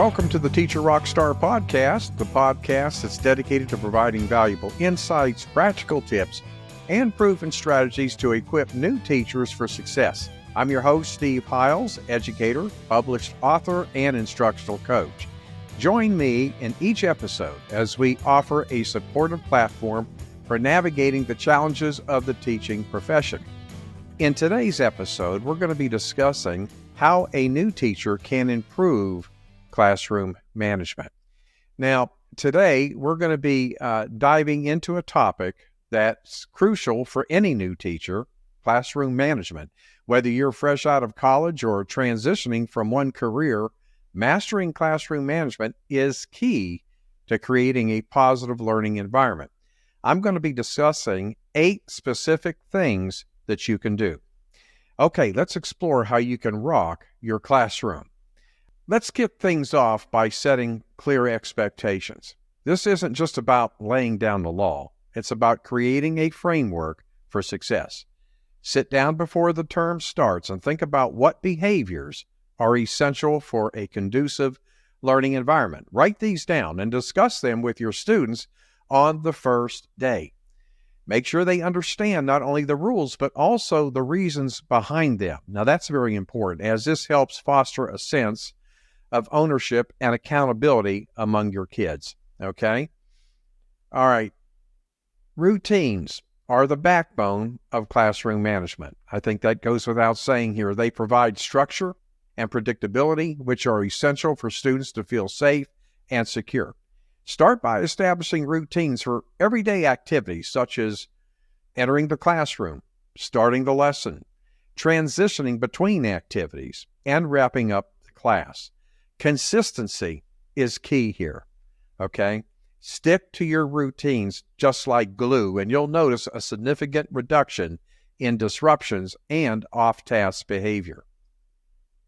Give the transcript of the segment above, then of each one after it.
Welcome to the Teacher RockStar podcast, the podcast that's dedicated to providing valuable insights, practical tips, and proven strategies to equip new teachers for success. I'm your host, Steve Hiles, educator, published author, and instructional coach. Join me in each episode as we offer a supportive platform for navigating the challenges of the teaching profession. In today's episode, we're going to be discussing how a new teacher can improve classroom management. Now, today we're going to be diving into a topic that's crucial for any new teacher, classroom management. Whether you're fresh out of college or transitioning from one career, mastering classroom management is key to creating a positive learning environment. I'm going to be discussing 8 specific things that you can do. Okay, let's explore how you can rock your classroom. Let's kick things off by setting clear expectations. This isn't just about laying down the law. It's about creating a framework for success. Sit down before the term starts and think about what behaviors are essential for a conducive learning environment. Write these down and discuss them with your students on the first day. Make sure they understand not only the rules, but also the reasons behind them. Now, that's very important, as this helps foster a sense of ownership and accountability among your kids, okay? All right. Routines are the backbone of classroom management. I think that goes without saying here. They provide structure and predictability, which are essential for students to feel safe and secure. Start by establishing routines for everyday activities such as entering the classroom, starting the lesson, transitioning between activities, and wrapping up the class. Consistency is key here, okay? Stick to your routines just like glue, and you'll notice a significant reduction in disruptions and off-task behavior.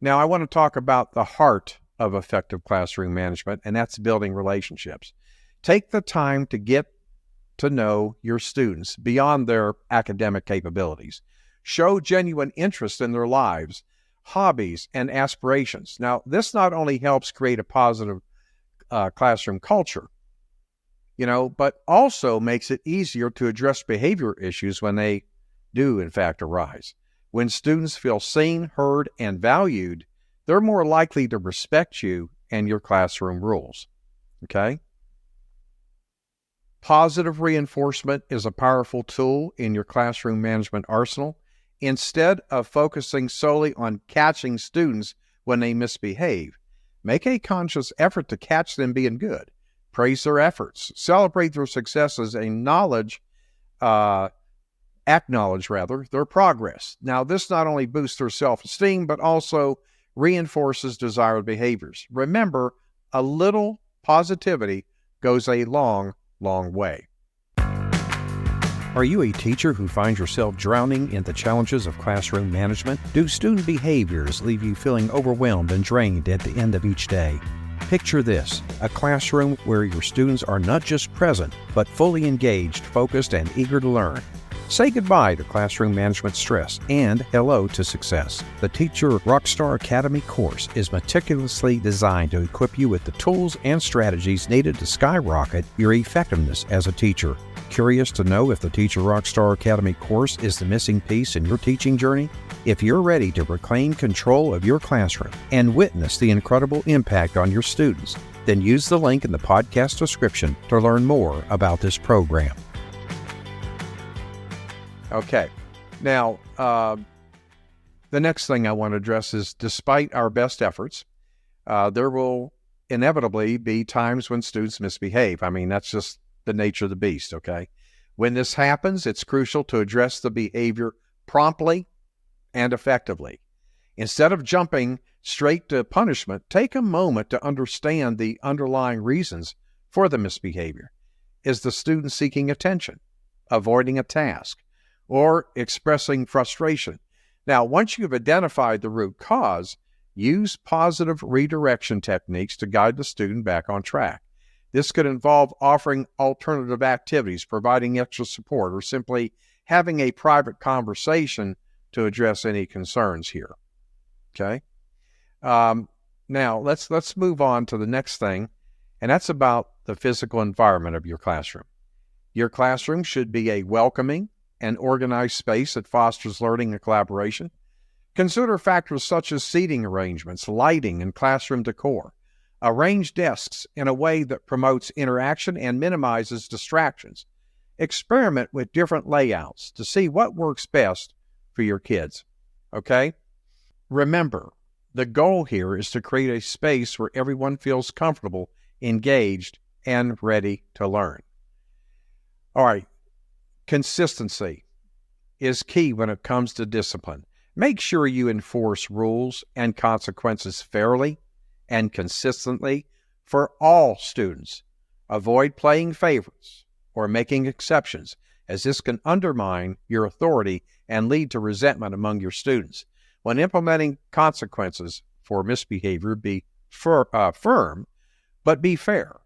Now, I want to talk about the heart of effective classroom management, and that's building relationships. Take the time to get to know your students beyond their academic capabilities. Show genuine interest in their lives, hobbies, and aspirations. Now, this not only helps create a positive classroom culture, but also makes it easier to address behavior issues when they do, in fact, arise. When students feel seen, heard, and valued, they're more likely to respect you and your classroom rules, okay? Positive reinforcement is a powerful tool in your classroom management arsenal. Instead of focusing solely on catching students when they misbehave, make a conscious effort to catch them being good. Praise their efforts, celebrate their successes, and acknowledge their progress. Now, this not only boosts their self-esteem, but also reinforces desired behaviors. Remember, a little positivity goes a long, long way. Are you a teacher who finds yourself drowning in the challenges of classroom management? Do student behaviors leave you feeling overwhelmed and drained at the end of each day? Picture this, a classroom where your students are not just present, but fully engaged, focused, and eager to learn. Say goodbye to classroom management stress and hello to success. The Teacher RockStar Academy course is meticulously designed to equip you with the tools and strategies needed to skyrocket your effectiveness as a teacher. Curious to know if the Teacher RockStar Academy course is the missing piece in your teaching journey? If you're ready to reclaim control of your classroom and witness the incredible impact on your students, then use the link in the podcast description to learn more about this program. Okay, now the next thing I want to address is, despite our best efforts, there will inevitably be times when students misbehave. I mean, that's just the nature of the beast, okay? When this happens, it's crucial to address the behavior promptly and effectively. Instead of jumping straight to punishment, take a moment to understand the underlying reasons for the misbehavior. Is the student seeking attention, avoiding a task, or expressing frustration? Now, once you've identified the root cause, use positive redirection techniques to guide the student back on track. This could involve offering alternative activities, providing extra support, or simply having a private conversation to address any concerns here. Okay? Now, let's move on to the next thing, and that's about the physical environment of your classroom. Your classroom should be a welcoming and organized space that fosters learning and collaboration. Consider factors such as seating arrangements, lighting, and classroom decor. Arrange desks in a way that promotes interaction and minimizes distractions. Experiment with different layouts to see what works best for your kids. Okay? Remember, the goal here is to create a space where everyone feels comfortable, engaged, and ready to learn. All right, consistency is key when it comes to discipline. Make sure you enforce rules and consequences fairly and consistently for all students. Avoid playing favorites or making exceptions, as this can undermine your authority and lead to resentment among your students. When implementing consequences for misbehavior, be firm, but be fair.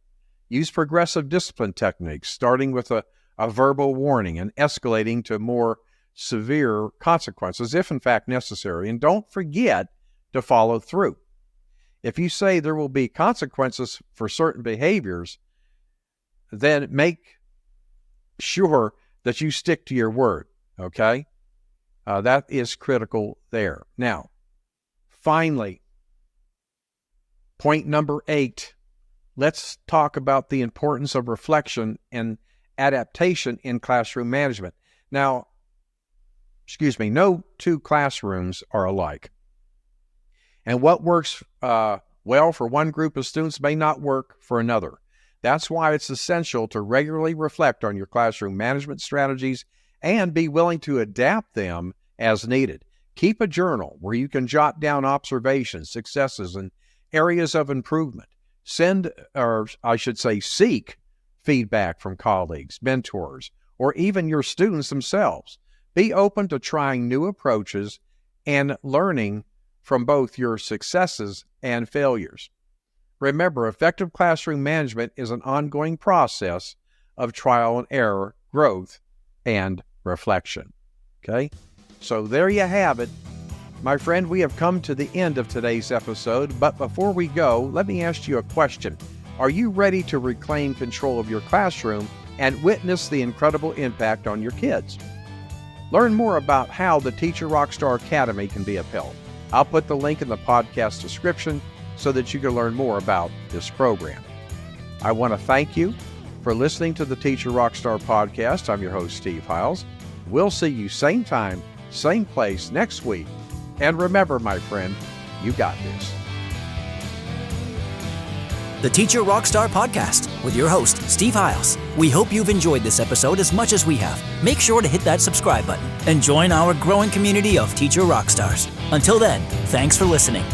Use progressive discipline techniques, starting with a verbal warning and escalating to more severe consequences if in fact necessary. And don't forget to follow through. If you say there will be consequences for certain behaviors, then make sure that you stick to your word, okay? That is critical there. Now, finally, point number 8, let's talk about the importance of reflection and adaptation in classroom management. Now, no two classrooms are alike. And what works well for one group of students may not work for another. That's why it's essential to regularly reflect on your classroom management strategies and be willing to adapt them as needed. Keep a journal where you can jot down observations, successes, and areas of improvement. Seek feedback from colleagues, mentors, or even your students themselves. Be open to trying new approaches and learning from both your successes and failures. Remember, effective classroom management is an ongoing process of trial and error, growth, and reflection. Okay? So there you have it. My friend, we have come to the end of today's episode, but before we go, let me ask you a question. Are you ready to reclaim control of your classroom and witness the incredible impact on your kids? Learn more about how the Teacher RockStar Academy can be upheld. I'll put the link in the podcast description so that you can learn more about this program. I want to thank you for listening to the Teacher RockStar podcast. I'm your host, Steve Hiles. We'll see you same time, same place next week. And remember, my friend, you got this. The Teacher RockStar Podcast with your host, Steve Hiles. We hope you've enjoyed this episode as much as we have. Make sure to hit that subscribe button and join our growing community of Teacher Rockstars. Until then, thanks for listening.